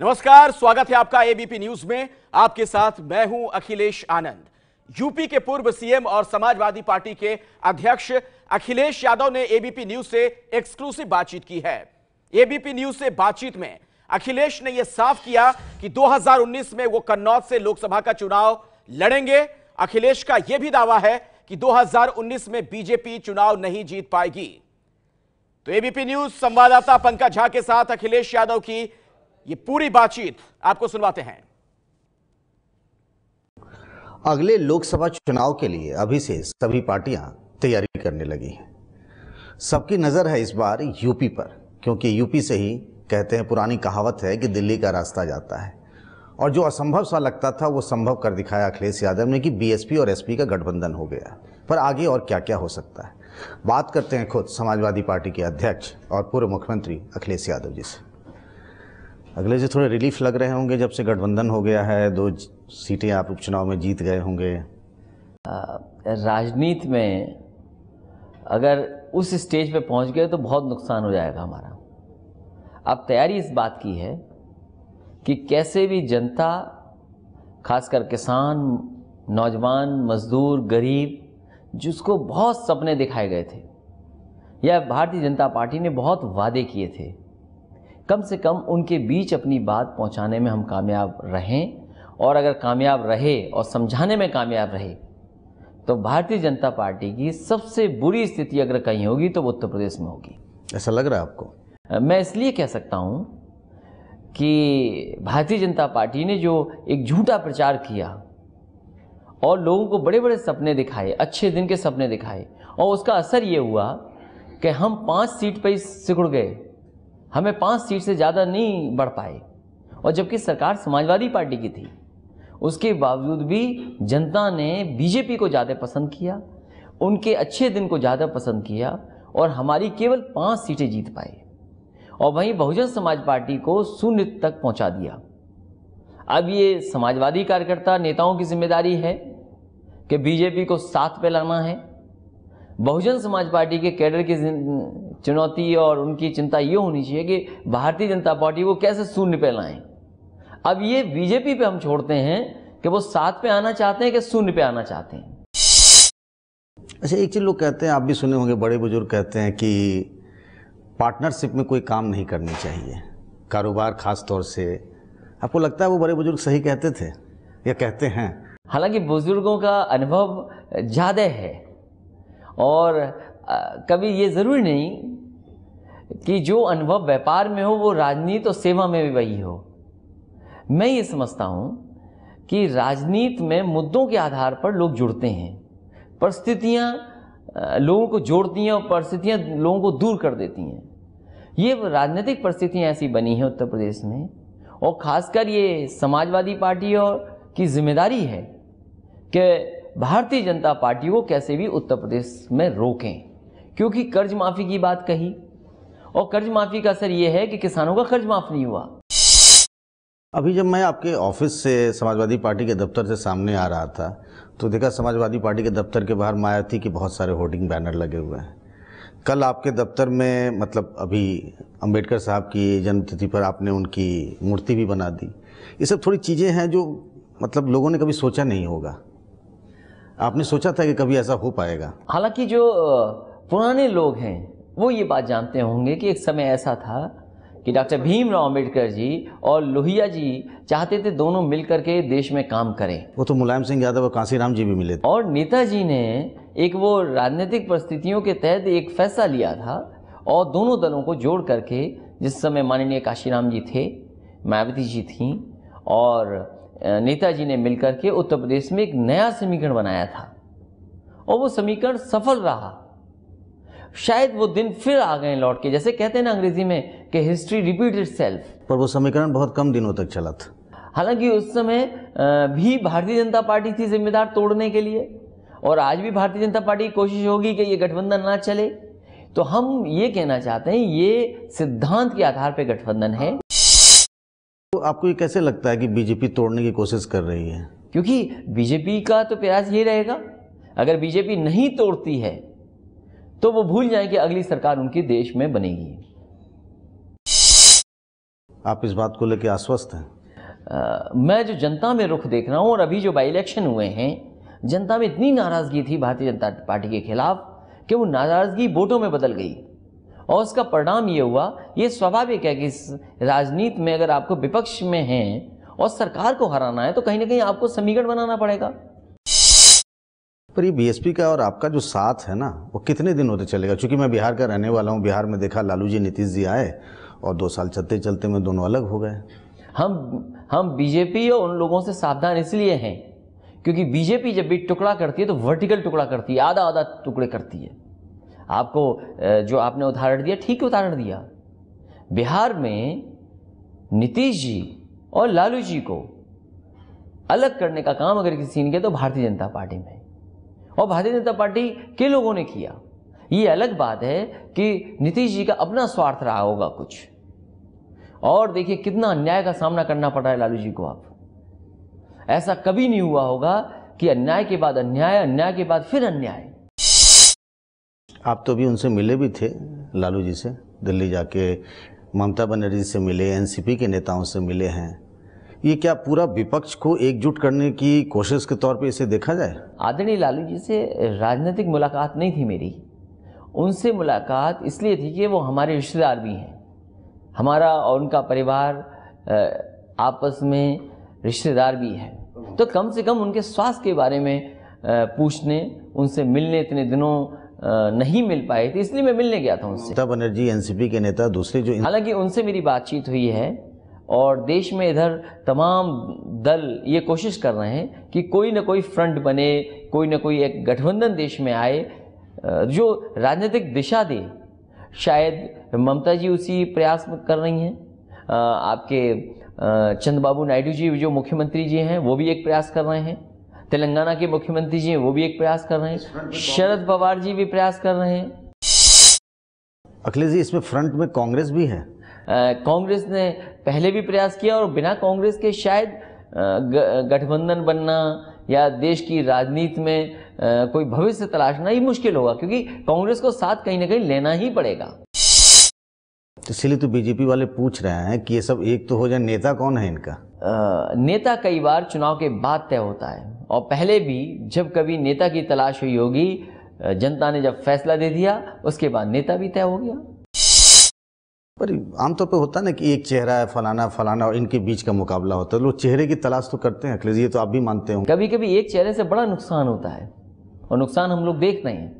नमस्कार, स्वागत है आपका एबीपी न्यूज में। आपके साथ मैं हूं अखिलेश आनंद। यूपी के पूर्व सीएम और समाजवादी पार्टी के अध्यक्ष अखिलेश यादव ने एबीपी न्यूज से एक्सक्लूसिव बातचीत की है। एबीपी न्यूज से बातचीत में अखिलेश ने यह साफ किया कि 2019 में वो कन्नौज से लोकसभा का चुनाव लड़ेंगे। अखिलेश का यह भी दावा है कि 2019 में बीजेपी चुनाव नहीं जीत पाएगी। तो एबीपी न्यूज संवाददाता पंकज झा के साथ अखिलेश यादव की ये पूरी बातचीत आपको सुनवाते हैं। अगले लोकसभा चुनाव के लिए अभी से सभी पार्टियां तैयारी करने लगी हैं। सबकी नजर है इस बार यूपी पर, क्योंकि यूपी से ही कहते हैं, पुरानी कहावत है कि दिल्ली का रास्ता जाता है। और जो असंभव सा लगता था वो संभव कर दिखाया अखिलेश यादव ने कि बीएसपी और एसपी का गठबंधन हो गया। पर आगे और क्या क्या हो सकता है, बात करते हैं खुद समाजवादी पार्टी के अध्यक्ष और पूर्व मुख्यमंत्री अखिलेश यादव जी से। अखिलेश जी, थोड़े रिलीफ लग रहे होंगे जब से गठबंधन हो गया है, 2 सीटें आप उपचुनाव में जीत गए होंगे। राजनीति में अगर उस स्टेज पे पहुंच गए तो बहुत नुकसान हो जाएगा हमारा। अब तैयारी इस बात की है कि कैसे भी जनता, खासकर किसान, नौजवान, मजदूर, गरीब, जिसको बहुत सपने दिखाए गए थे या भारतीय जनता पार्टी ने बहुत वादे किए थे, कम से कम उनके बीच अपनी बात पहुंचाने में हम कामयाब रहें। और अगर कामयाब रहे और समझाने में कामयाब रहे तो भारतीय जनता पार्टी की सबसे बुरी स्थिति अगर कहीं होगी तो वो उत्तर प्रदेश में होगी। ऐसा लग रहा है आपको? मैं इसलिए कह सकता हूं कि भारतीय जनता पार्टी ने जो एक झूठा प्रचार किया और लोगों को बड़े बड़े सपने दिखाए, अच्छे दिन के सपने दिखाए, और उसका असर ये हुआ कि हम 5 सीट पर ही सिकुड़ गए। हमें 5 सीट से ज़्यादा नहीं बढ़ पाए, और जबकि सरकार समाजवादी पार्टी की थी, उसके बावजूद भी जनता ने बीजेपी को ज़्यादा पसंद किया, उनके अच्छे दिन को ज़्यादा पसंद किया, और हमारी केवल 5 सीटें जीत पाए। और वहीं बहुजन समाज पार्टी को 0 तक पहुंचा दिया। अब ये समाजवादी कार्यकर्ता नेताओं की जिम्मेदारी है कि बीजेपी को 7 पे लाना है। बहुजन समाज पार्टी के कैडर की चुनौती और उनकी चिंता ये होनी चाहिए कि भारतीय जनता पार्टी को कैसे 0 पे लाएं। अब ये बीजेपी पे हम छोड़ते हैं कि वो 7 पे आना चाहते हैं कि 0 पे आना चाहते हैं। अच्छा, एक चीज़ लोग कहते हैं, आप भी सुने होंगे, बड़े बुजुर्ग कहते हैं कि पार्टनरशिप में कोई काम नहीं करनी चाहिए, कारोबार खास तौर से। आपको लगता है वो बड़े बुजुर्ग सही कहते थे या कहते हैं? हालांकि बुजुर्गों का अनुभव ज़्यादा है, और कभी ये ज़रूरी नहीं कि जो अनुभव व्यापार में हो वो राजनीति और सेवा में भी वही हो। मैं ये समझता हूँ कि राजनीति में मुद्दों के आधार पर लोग जुड़ते हैं, परिस्थितियाँ लोगों को जोड़ती हैं और परिस्थितियाँ लोगों को दूर कर देती हैं। ये राजनीतिक परिस्थितियाँ ऐसी बनी हैं उत्तर प्रदेश में, और ख़ासकर ये समाजवादी पार्टी और की जिम्मेदारी है कि भारतीय जनता पार्टी को कैसे भी उत्तर प्रदेश में रोकें, क्योंकि कर्ज माफ़ी की बात कही, और कर्ज माफ़ी का असर ये है कि किसानों का कर्ज माफ़ नहीं हुआ। अभी जब मैं आपके ऑफिस से समाजवादी पार्टी के दफ्तर से सामने आ रहा था तो देखा समाजवादी पार्टी के दफ्तर के बाहर मायावती के बहुत सारे होर्डिंग बैनर लगे हुए हैं। कल आपके दफ्तर में, मतलब अभी अंबेडकर साहब की जन्मतिथि पर आपने उनकी मूर्ति भी बना दी। ये सब थोड़ी चीज़ें हैं जो मतलब लोगों ने कभी सोचा नहीं होगा। आपने सोचा था कि कभी ऐसा हो पाएगा? हालांकि जो पुराने लोग हैं वो ये बात जानते होंगे कि एक समय ऐसा था कि डॉक्टर भीमराव अंबेडकर जी और लोहिया जी चाहते थे दोनों मिलकर के देश में काम करें। वो तो मुलायम सिंह यादव और कांसीराम जी भी मिले थे। और नेताजी ने एक वो राजनीतिक परिस्थितियों के तहत एक फैसला लिया था, और दोनों दलों को जोड़ करके, जिस समय माननीय कांशीराम जी थे, मायावती जी थीं, और नेताजी ने मिलकर के उत्तर प्रदेश में एक नया समीकरण बनाया था, और वो समीकरण सफल रहा। शायद वो दिन फिर आ गए लौट के, जैसे कहते हैं ना अंग्रेजी में कि हिस्ट्री रिपीट इटसेल्फ। पर वो समीकरण बहुत कम दिनों तक चला था। हालांकि उस समय भी भारतीय जनता पार्टी थी जिम्मेदार तोड़ने के लिए, और आज भी भारतीय जनता पार्टी की कोशिश होगी कि ये गठबंधन ना चले। तो हम ये कहना चाहते हैं, ये सिद्धांत के आधार पर गठबंधन है। तो आपको ये कैसे लगता है कि बीजेपी तोड़ने की कोशिश कर रही है? क्योंकि बीजेपी का तो प्रयास ये रहेगा, अगर बीजेपी नहीं तोड़ती है तो वो भूल जाए कि अगली सरकार उनकी देश में बनेगी। आप इस बात को लेकर आश्वस्त हैं? मैं जो जनता में रुख देख रहा हूँ, और अभी जो बाई इलेक्शन हुए हैं, जनता में इतनी नाराज़गी थी भारतीय जनता पार्टी के खिलाफ कि वो नाराज़गी वोटों में बदल गई, और उसका परिणाम ये हुआ। ये स्वाभाविक है कि इस राजनीति में अगर आपको विपक्ष में हैं और सरकार को हराना है तो कहीं ना कहीं आपको समीकरण बनाना पड़ेगा। पर ये बीएसपी का और आपका जो साथ है ना, वो कितने दिन होते चलेगा? क्योंकि मैं बिहार का रहने वाला हूँ, बिहार में देखा लालू जी नीतीश जी आए और 2 साल चलते चलते में दोनों अलग हो गए। हम बीजेपी और उन लोगों से सावधान इसलिए हैं क्योंकि बीजेपी जब भी टुकड़ा करती है तो वर्टिकल टुकड़ा करती है, आधा आधा टुकड़े करती है। आपको जो आपने उदाहरण दिया, ठीक उदाहरण दिया। बिहार में नीतीश जी और लालू जी को अलग करने का काम अगर किसी ने किया तो भारतीय जनता पार्टी में, और भारतीय जनता पार्टी के लोगों ने किया। ये अलग बात है कि नीतीश जी का अपना स्वार्थ रहा होगा कुछ, और देखिए कितना अन्याय का सामना करना पड़ रहा है लालू जी को। आप ऐसा कभी नहीं हुआ होगा कि अन्याय के बाद अन्याय, अन्याय के बाद फिर अन्याय। आप तो भी उनसे मिले भी थे, लालू जी से, दिल्ली जाके ममता बनर्जी से मिले, एनसीपी के नेताओं से मिले हैं। ये क्या पूरा विपक्ष को एकजुट करने की कोशिश के तौर पे इसे देखा जाए? आदरणीय लालू जी से राजनीतिक मुलाकात नहीं थी मेरी, उनसे मुलाकात इसलिए थी कि वो हमारे रिश्तेदार भी हैं। हमारा और उनका परिवार आपस में रिश्तेदार भी है, तो कम से कम उनके स्वास्थ्य के बारे में पूछने, उनसे मिलने इतने दिनों नहीं मिल पाए थे, इसलिए मैं मिलने गया था उनसे। ममता बनर्जी एनसीपी के नेता, दूसरे जो, हालांकि उनसे मेरी बातचीत हुई है, और देश में इधर तमाम दल ये कोशिश कर रहे हैं कि कोई ना कोई फ्रंट बने, कोई ना कोई एक गठबंधन देश में आए जो राजनीतिक दिशा दे। शायद ममता जी उसी प्रयास में कर रही हैं, आपके चंद्रबाबू नायडू जी जो मुख्यमंत्री जी हैं वो भी एक प्रयास कर रहे हैं, तेलंगाना के मुख्यमंत्री जी हैं वो भी एक प्रयास कर रहे हैं, शरद पवार जी भी प्रयास कर रहे हैं। अखिलेश जी, इसमें फ्रंट में कांग्रेस भी है? कांग्रेस ने पहले भी प्रयास किया, और बिना कांग्रेस के शायद गठबंधन बनना या देश की राजनीति में कोई भविष्य तलाशना ही मुश्किल होगा, क्योंकि कांग्रेस को साथ कहीं ना कहीं लेना ही पड़ेगा। इसलिए तो बीजेपी वाले पूछ रहे हैं कि ये सब एक तो हो जाए। नेता कौन है इनका? नेता कई बार चुनाव के बाद तय होता है, और पहले भी जब कभी नेता की तलाश हुई होगी, जनता ने जब फैसला दे दिया उसके बाद नेता भी तय हो गया। पर आमतौर पे होता है ना कि एक चेहरा है, फलाना फलाना, और इनके बीच का मुकाबला होता है। लोग चेहरे की तलाश तो करते हैं अखिलेश, ये तो आप भी मानते हो। कभी कभी एक चेहरे से बड़ा नुकसान होता है, और नुकसान हम लोग देख रहे हैं।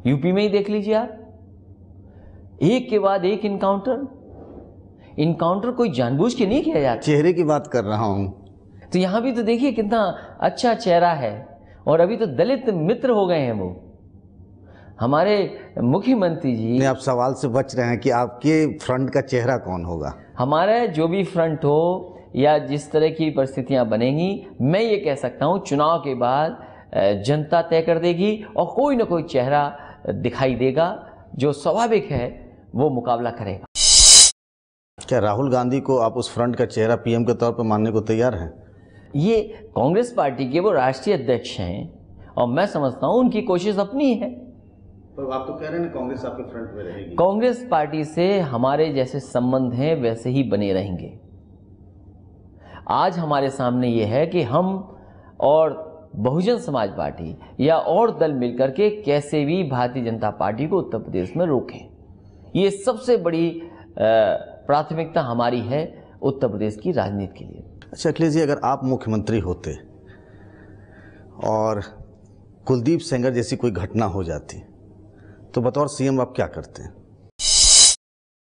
यूपी में ही देख लीजिए आप, एक के बाद एक इनकाउंटर कोई जानबूझ के नहीं किया जाता। चेहरे की बात कर रहा हूं। तो यहां भी तो देखिए कितना अच्छा चेहरा है, और अभी तो दलित मित्र हो गए हैं वो हमारे मुख्यमंत्री जी। आप सवाल से बच रहे हैं कि आपके फ्रंट का चेहरा कौन होगा? हमारा जो भी फ्रंट हो या जिस तरह की परिस्थितियां बनेंगी, मैं ये कह सकता हूं चुनाव के बाद जनता तय कर देगी, और कोई ना कोई चेहरा दिखाई देगा जो स्वाभाविक है वो मुकाबला करेगा। क्या राहुल गांधी को आप उस फ्रंट का चेहरा पीएम के तौर पर मानने को तैयार हैं? ये कांग्रेस पार्टी के वो राष्ट्रीय अध्यक्ष हैं, और मैं समझता हूं उनकी कोशिश अपनी है। पर आप तो कह रहे हैं कांग्रेस आपके फ्रंट में रहेगी। कांग्रेस पार्टी से हमारे जैसे संबंध हैं वैसे ही बने रहेंगे। आज हमारे सामने ये है कि हम और बहुजन समाज पार्टी या और दल मिलकर के कैसे भी भारतीय जनता पार्टी को उत्तर प्रदेश में रोकें। ये सबसे बड़ी प्राथमिकता हमारी है उत्तर प्रदेश की राजनीति के लिए। अच्छा अखिलेश जी, अगर आप मुख्यमंत्री होते और कुलदीप सेंगर जैसी कोई घटना हो जाती तो बतौर सीएम आप क्या करते हैं?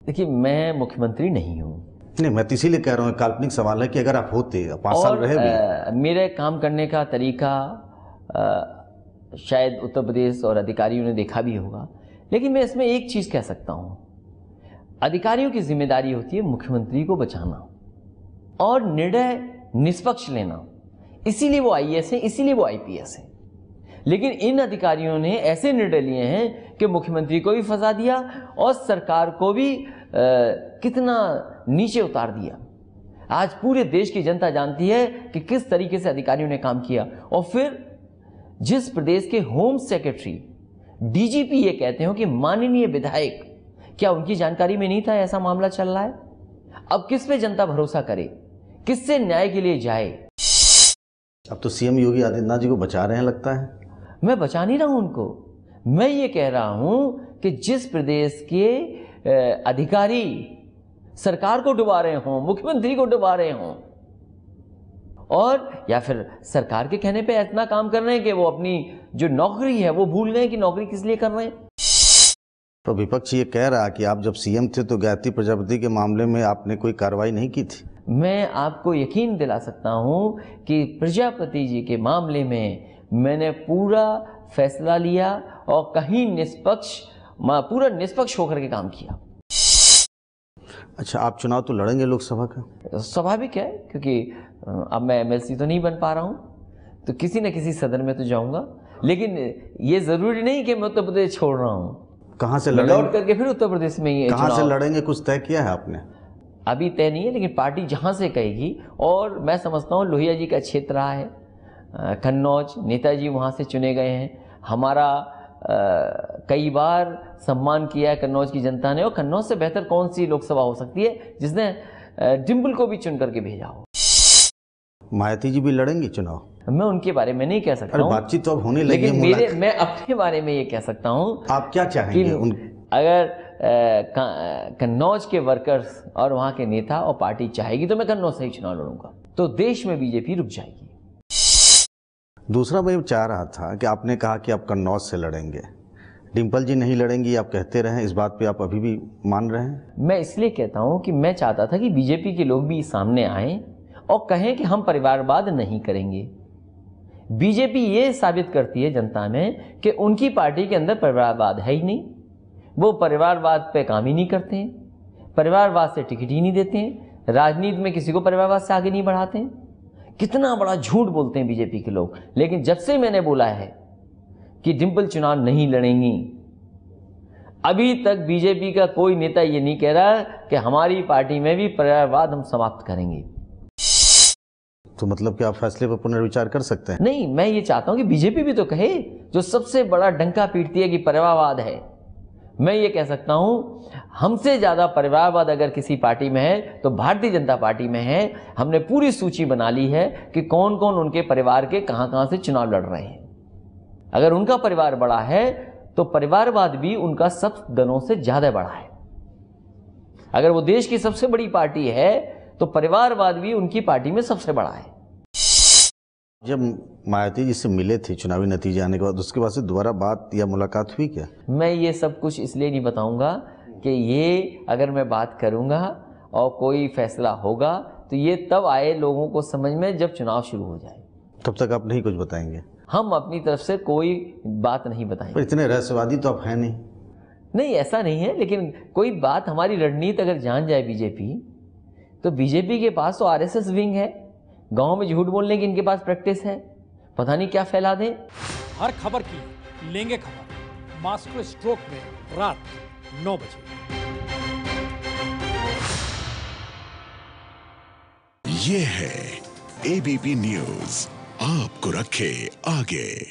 देखिए, मैं मुख्यमंत्री नहीं हूँ। नहीं, मैं तो इसीलिए कह रहा हूँ, काल्पनिक सवाल है कि अगर आप होते, 5 साल रहे भी। मेरे काम करने का तरीका शायद उत्तर प्रदेश और अधिकारियों ने देखा भी होगा, लेकिन मैं इसमें एक चीज़ कह सकता हूँ, अधिकारियों की जिम्मेदारी होती है मुख्यमंत्री को बचाना और निर्णय निष्पक्ष लेना। इसीलिए वो आईएएस हैं, इसीलिए वो आईपीएस हैं। लेकिन इन अधिकारियों ने ऐसे निर्णय लिए हैं कि मुख्यमंत्री को भी फंसा दिया और सरकार को भी कितना नीचे उतार दिया। आज पूरे देश की जनता जानती है कि किस तरीके से अधिकारियों ने काम किया। और फिर जिस प्रदेश के होम सेक्रेटरी, डीजीपी ये कहते हो कि माननीय विधायक क्या उनकी जानकारी में नहीं था ऐसा मामला चल रहा है? अब किस पे जनता भरोसा करे, किससे न्याय के लिए जाए? अब तो सीएम योगी आदित्यनाथ जी को बचा रहे हैं लगता है। मैं बचा नहीं रहा हूं उनको, मैं ये कह रहा हूं कि जिस प्रदेश के अधिकारी सरकार को डुबा रहे हों, मुख्यमंत्री को डुबा रहे हों, और या फिर सरकार के कहने पे इतना काम कर रहे हैं कि वो अपनी जो नौकरी है वो भूल गए कि नौकरी किस लिए कर रहे हैं। तो विपक्ष ये कह रहा कि आप जब सीएम थे तो गायत्री प्रजापति के मामले में आपने कोई कार्रवाई नहीं की थी। मैं आपको यकीन दिला सकता हूं कि प्रजापति जी के मामले में मैंने पूरा फैसला लिया और कहीं पूरा निष्पक्ष होकर के काम किया। अच्छा, आप चुनाव तो लड़ेंगे लोकसभा का? स्वाभाविक है, क्योंकि अब मैं एमएलसी तो नहीं बन पा रहा हूं, तो किसी न किसी सदन में तो जाऊंगा, लेकिन ये जरूरी नहीं कि मैं उत्तर प्रदेश छोड़ रहा हूं। कहाँ से लड़ेंगे? लौट करके फिर उत्तर प्रदेश में ही कहाँ से लड़ेंगे, कुछ तय किया है आपने? अभी तय नहीं है, लेकिन पार्टी जहां से कहेगी। और मैं समझता हूं लोहिया जी का क्षेत्र रहा है, कन्नौज, नेताजी वहां से चुने गए हैं। हमारा कई बार सम्मान किया है कन्नौज की जनता ने, और कन्नौज से बेहतर कौन सी लोकसभा हो सकती है जिसने डिम्पल को भी चुन करके भेजा हो। मायावती जी भी लड़ेंगी चुनाव? मैं उनके बारे में नहीं कह सकता हूं, बातचीत तो अब होने लगी है। लेकिन मैं अपने बारे में ये कह सकता हूं। आप क्या चाहेंगे? अगर कन्नौज के वर्कर्स और वहां के नेता और पार्टी चाहेगी तो मैं कन्नौज से ही चुनाव लड़ूंगा, तो देश में बीजेपी रुक जाएगी। दूसरा मैं चाह रहा था कि आपने कहा कि आप कन्नौज से लड़ेंगे, डिम्पल जी नहीं लड़ेंगी, आप कहते रहे, इस बात पे आप अभी भी मान रहे हैं? मैं इसलिए कहता हूं कि मैं चाहता था कि बीजेपी के लोग भी सामने आएं और कहें कि हम परिवारवाद नहीं करेंगे। बीजेपी ये साबित करती है जनता में कि उनकी पार्टी के अंदर परिवारवाद है ही नहीं, वो परिवारवाद पे काम ही नहीं करते हैं, परिवारवाद से टिकट ही नहीं देते हैं, राजनीति में किसी को परिवारवाद से आगे नहीं बढ़ाते हैं। कितना बड़ा झूठ बोलते हैं बीजेपी के लोग। लेकिन जब से मैंने बोला है कि डिम्पल चुनाव नहीं लड़ेंगी, अभी तक बीजेपी का कोई नेता ये नहीं कह रहा कि हमारी पार्टी में भी परिवारवाद हम समाप्त करेंगे। तो मतलब कि आप फैसले पर पुनर्विचार कर सकते हैं? नहीं, मैं ये चाहता हूं कि बीजेपी भी तो कहे, जो सबसे बड़ा डंका पीटती है कि परिवारवाद है। मैं ये कह सकता हूं, हमसे ज्यादा परिवारवाद अगर किसी पार्टी में है तो भारतीय जनता पार्टी में है। हमने पूरी सूची बना ली है कि कौन कौन उनके परिवार के कहां से चुनाव लड़ रहे हैं। अगर उनका परिवार बड़ा है तो परिवारवाद भी उनका सब दलों से ज्यादा बड़ा है। अगर वो देश की सबसे बड़ी पार्टी है तो परिवारवाद भी उनकी पार्टी में सबसे बड़ा है। जब मायावती जी से मिले थे चुनावी नतीजे आने के बाद, उसके बाद से दोबारा बात या मुलाकात हुई क्या? मैं ये सब कुछ इसलिए नहीं बताऊंगा कि ये अगर मैं बात करूंगा और कोई फैसला होगा तो ये तब आए लोगों को समझ में जब चुनाव शुरू हो जाए। तब तक आप नहीं कुछ बताएंगे? हम अपनी तरफ से कोई बात नहीं बताएंगे। पर इतने रहस्यवादी तो आप हैं नहीं। नहीं, ऐसा नहीं है, लेकिन कोई बात हमारी रणनीति अगर जान जाए बीजेपी, तो बीजेपी के पास तो आरएसएस विंग है, गांव में झूठ बोलने की इनके पास प्रैक्टिस है, पता नहीं क्या फैला दें। हर खबर की लेंगे खबर, मास्टर स्ट्रोक में रात 9 बजे। ये है एबीपी न्यूज़, आपको रखे आगे।